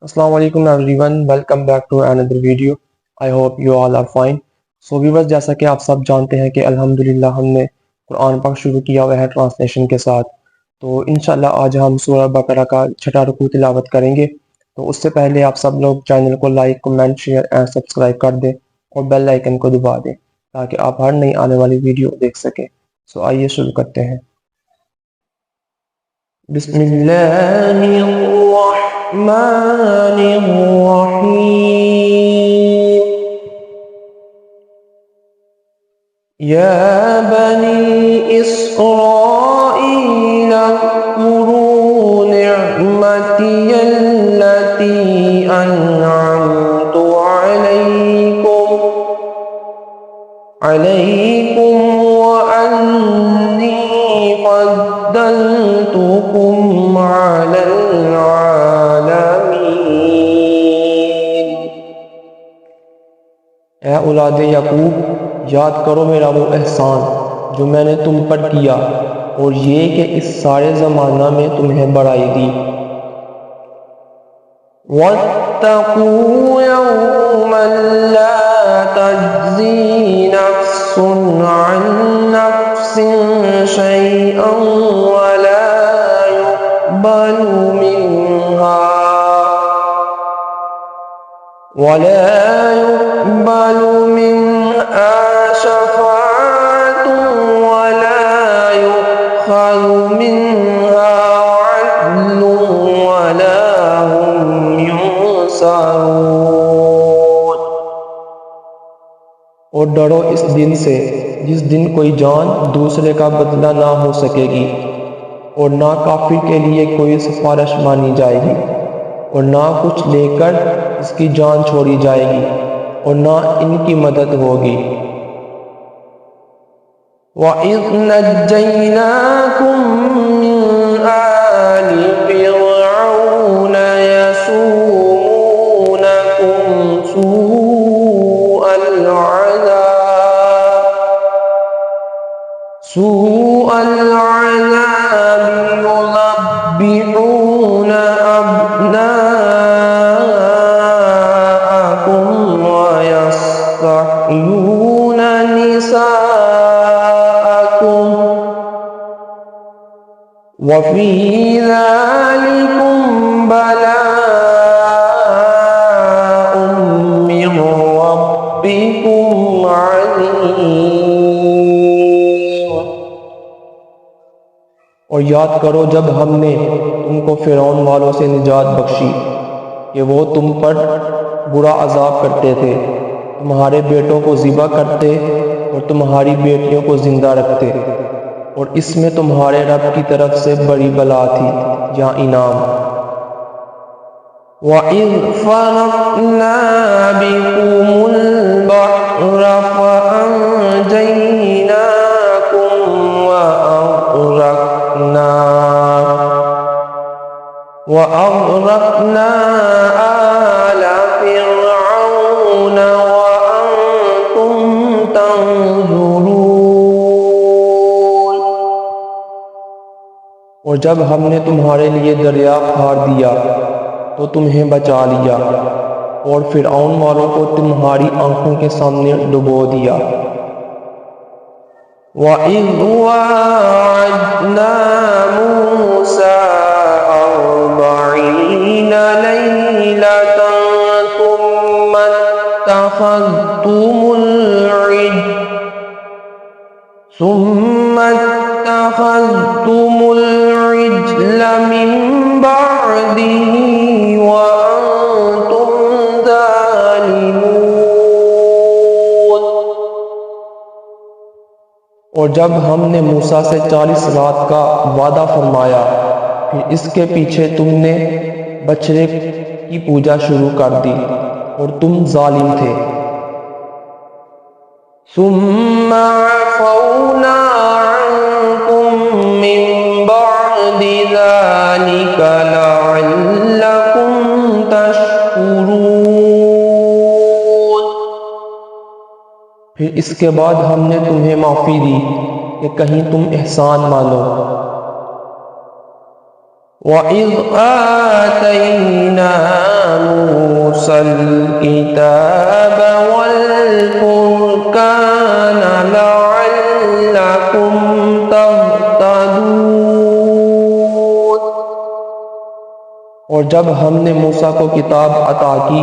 Assalamu alaikum everyone, welcome back to another video. I hope you all are fine. So viewers, जैसा कि आप सब जानते हैं कि अल्हम्दुलिल्लाह हमने कुरान पाक शुरू किया हुआ है ट्रांसलेशन के साथ। तो इंशाल्लाह आज हम सूरह बकरा का छठा रुकू तिलावत करेंगे। तो उससे पहले आप सब लोग चैनल को like, comment, share and subscribe कर दें और बेल आइकन को दबा दें ताकि आप हर नई आने वाली वीडियो देख सकें। सो आइए शुरू करते हैं। बिस्मिल्लाहिर्रहमानिर्रहीम। या बनी इस्राईल अज़्कुरू निअमती अल्लती अनअमतु अलैकुम व अन्नी फ़द्दलतुकुम अलल आलमीन। ऐ औलादे याकूब, याद करो मेरा वो एहसान जो मैंने तुम पर किया और ये कि इस सारे ज़माना में तुम्हें बढ़ाई दी। वत्तकू यौमन ला तज्ज़ी नफ्सुन अन नफ्सिन शैअन वला युक़बलु मिन्हा शफ़ाअतुन वला युख़ज़ु मिन्हा अदलुन वला हुम युनसरून। और डरो इस दिन से जिस दिन कोई जान दूसरे का बदला ना हो सकेगी और ना काफिर के लिए कोई सिफारिश मानी जाएगी और ना कुछ लेकर इसकी जान छोड़ी जाएगी और ना इनकी मदद होगी। वइज़ नज्जयनाकुम मिन आलि फ़िरऔन यसूमुनकुम सूअल अज़ाब युज़ब्बिहून अब्नाअकुम व यस्तहयून निसाअकुम व फ़ी ज़ालिकुम बलाउम मिन रब्बिकुम अज़ीम। और याद करो जब हमने तुमको फ़िरौन वालों से निजात बख्शी कि वो तुम पर बुरा अजाब करते थे, तुम्हारे बेटों को ज़िबा करते और तुम्हारी बेटियों को जिंदा रखते, और इसमें तुम्हारे रब की तरफ से बड़ी बला थी या इनाम। वइज़ फ़रक़ना बिकुमुल बहर फ़अनजयनाकुम वअग़रक़ना आल फ़िरऔन वअन्तुम तंज़ुरून। और जब हमने तुम्हारे लिए दरिया फाड़ दिया तो तुम्हें बचा लिया और फ़िरऔन वालों को तुम्हारी आंखों के सामने डुबो दिया। वइज़ वाअदना मूसा 40 लैलतन सुम्मा इत्तख़ज़्तुमुल इज्ल मिन बअदिही व अंतुम ज़ालिमून। और जब हमने मूसा से 40 रात का वादा फरमाया फिर इसके पीछे तुमने बछड़े की पूजा शुरू कर दी और तुम जालिम थे। सुम्मा अफ़ौना अन्कुम मिन बअदि ज़ालिका लअल्लकुम तशकुरून। फिर इसके बाद हमने तुम्हें माफ़ी दी कि कहीं तुम एहसान मानो। وَإِذْ آتَيْنَا मूसल किताब वल फुरकान लअल्लकुम तहतदून। और जब हमने मूसा को किताब अता की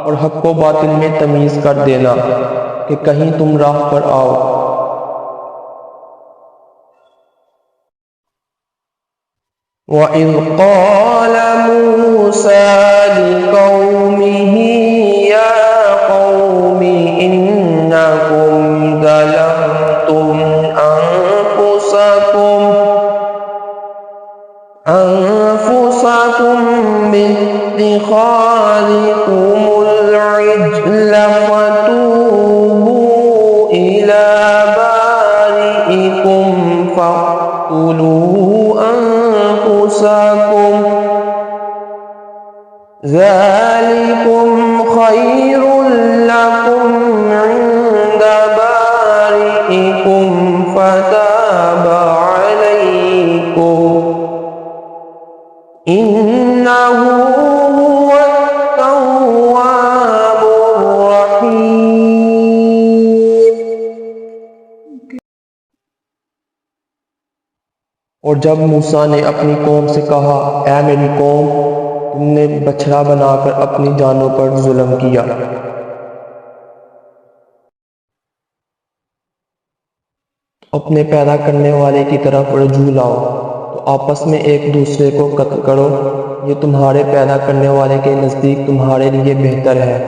और हक को बातिल में तमीज़ कर देना कि कहीं तुम राह पर आओ। वइज़ क़ाल मूसा लिक़ौमिही या क़ौमि इन्नकुम ज़लमतुम अन्फुसकुम बित्तिख़ाज़िकुमुल इज्ल फ़तूबू इला बारिइकुम फ़क़्तुलू अन्फुसकुम ज़ालिकुम ख़ैरुल लकुम इंद बारिइकुम फ़ताब अलैकुम इन्नहु हुवत-तव्वाबुर रहीम। और जब मूसा ने अपनी कौम से कहा, ऐ मेरी कौम, तुमने बछड़ा बनाकर अपनी जानों पर जुल्म किया। अपने पैदा करने वाले की तरफ रजू लाओ, तो आपस में एक दूसरे को कत्ल करो। ये तुम्हारे पैदा करने वाले के नज़दीक तुम्हारे लिए बेहतर है,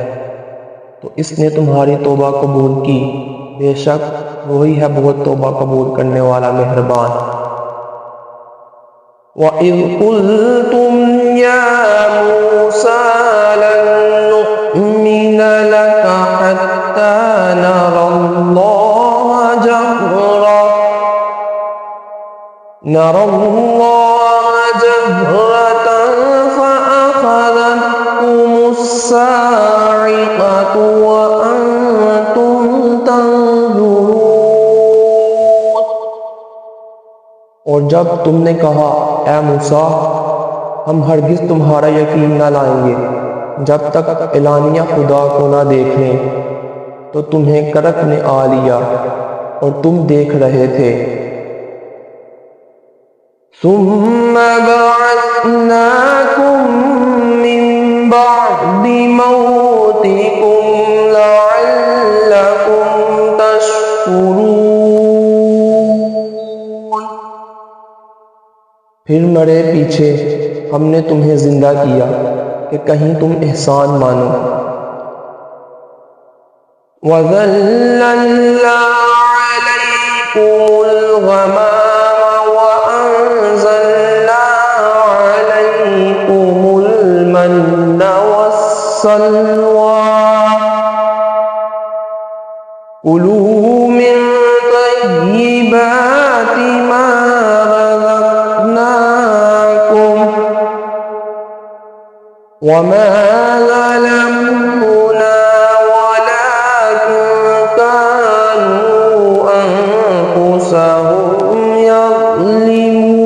तो इसने तुम्हारी तौबा कबूल की। बेशक वही है बहुत तौबा कबूल करने वाला मेहरबान। वइज़ क़ुल्तुम या मूसा लन नु'मिन लका हत्ता नरल्लाह जहरतन फ़अख़ज़तकुमुस साइक़तु व अंतुम तंज़ुरून। और जब तुमने कहा, ऐ मूसा, हम हरगिज़ तुम्हारा यकीन न लाएंगे जब तक एलानिया खुदा को न देख लें, तो तुम्हें करक ने आ लिया और तुम देख रहे थे। सुम्मा बअस्नाकुम मिन बअदि मौतिकुम लअल्लकुम तशकुरून। फिर मरे पीछे हमने तुम्हें जिंदा किया कि कहीं तुम एहसान मानो। वज़ल्ललना अलैकुमुल गमाम व अंज़लना अलैकुमुल मन्ना वस्सलवा कुलू मिन तय्यिबाति मा रज़क़नाकुम वमा ज़लमूना वलाकिन कानू अनफुसहुम यज़लिमून।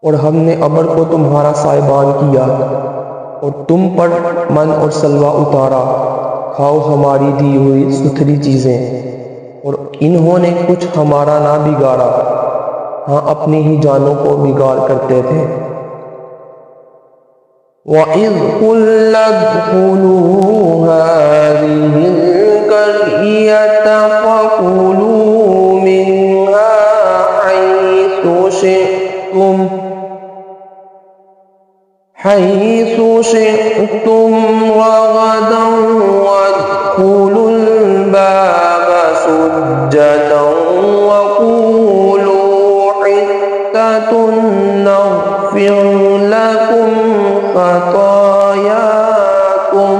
और हमने अबर को तुम्हारा साहिबान किया और तुम पर मन और सलवा उतारा। खाओ हमारी दी हुई सुथरी चीज़ें, और इन्होंने कुछ हमारा ना बिगाड़ा, हाँ अपनी ही जानों को बिगाड़ करते थे। वइज़ क़ुल्ना उद्ख़ुलू हाज़िहिल क़रयत फ़कुलू मिन्हा हैसु शि'तुम रग़दन वद्ख़ुलुल बाब सुज्जदन वक़ूलू हित्ततुन नग़फ़िर लकुम ख़तायाकुम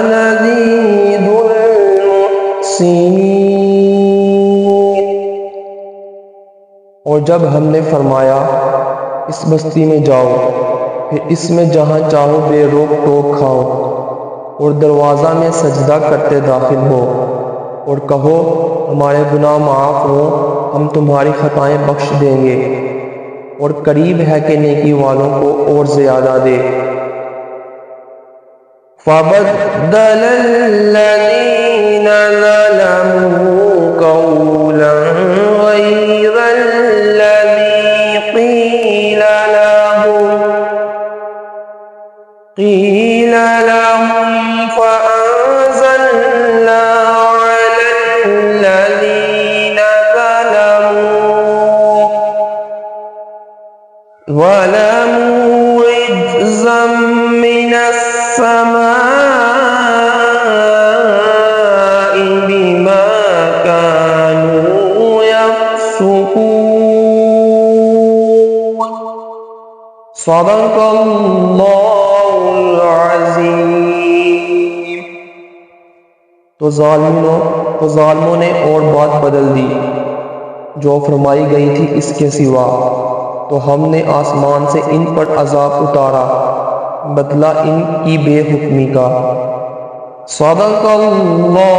वसनज़ीदुल मुहसिनीन। और जब हमने फरमाया, इस बस्ती में जाओ, फिर इसमें जहाँ चाहो बेरोक टोक खाओ, और दरवाज़ा में सजदा करते दाखिल हो, और कहो हमारे गुनाह माफ़ हो, हम तुम्हारी खताएं बख्श देंगे। और करीब है कि नेकी वालों को और ज़्यादा दे। फ़बद्दल अल्लज़ीन ज़लमू क़ौलन ग़यरल्लज़ी क़ील लहुम फ़अंज़लना अलल्लज़ीन ज़लमू रिज्ज़म मिनस्समाइ बिमा कानू यफ़्सुक़ून। सदक़ल्लाहुल अज़ीम। तो जालिमों ने और बात बदल दी जो फरमाई गई थी इसके सिवा, तो हमने आसमान से इन पर अजाब उतारा बदला इनकी बेहुक्मी का। सदक़ल्लाहुल